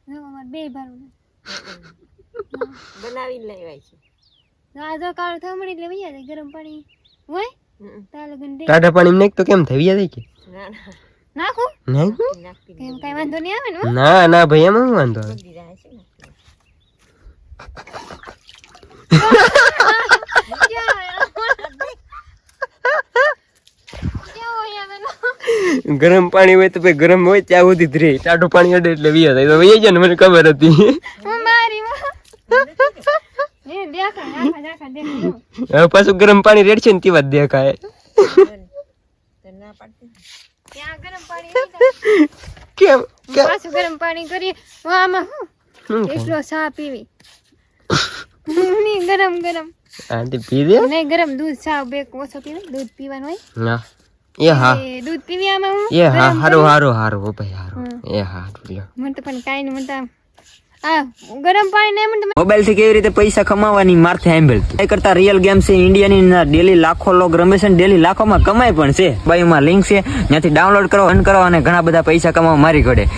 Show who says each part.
Speaker 1: જો અમાર બે ભરું
Speaker 2: બનાવી લેવાય છે
Speaker 1: આ જો કાળ થમડી એટલે વૈયા જાય ગરમ પાણી હોય તાલે ગંડે
Speaker 3: ટાટા પાણી નાખ તો કેમ થઈ જાય કે
Speaker 2: ના ના
Speaker 1: નાખું
Speaker 3: નહીં
Speaker 2: નાખી
Speaker 1: કેમ કઈ વાંધો નહીં આવે ને
Speaker 3: ના ના ભાઈ એમાં શું વાંધો આવે
Speaker 2: બધી જાય છે ને
Speaker 3: ગરમ પાણી હોય તો ભાઈ ગરમ હોય ત્યાં સુધી જ રહે ટાટું પાણી અડે એટલે વિયા થાય તો વહી જાય ને મને ખબર હતી હવે પાછું ગરમ પાણી રેડશે ને તેવા જ દેખાય
Speaker 2: તો ના પાડતી
Speaker 1: ત્યાં ગરમ પાણી
Speaker 3: કેમ કેમ
Speaker 1: પાછું ગરમ પાણી કરીએ આમાં
Speaker 3: શું
Speaker 1: એટલો ચા પીવી ગરમ ગરમ
Speaker 3: આંટી પી દે
Speaker 1: નહીં ગરમ દૂધ ચા બે ઓછો પીવે દૂધ પીવાનું હોય
Speaker 3: ના એ હા
Speaker 1: એ દૂધ પીવી આમાં હું
Speaker 3: એ હા હારું હારું હારું હો ભાઈ હારું એ હા લ્યો
Speaker 1: મને તો પણ કાઈ નહીં મને આ ગરમ પાણી નહીં મને
Speaker 4: મોબાઈલ થી કેવી રીતે પૈસા કમાવાની મારથી સાંભળતી એ કરતા રિયલ ગેમ છે ઇન્ડિયાની ડેલી લાખો લોગ રમે છે ડેલી લાખોમાં કમાય પણ છે બાયુમાં લિંક છે ત્યાંથી ડાઉનલોડ કરો અન કરો અને ઘણા બધા પૈસા કમાવા મારી ઘડે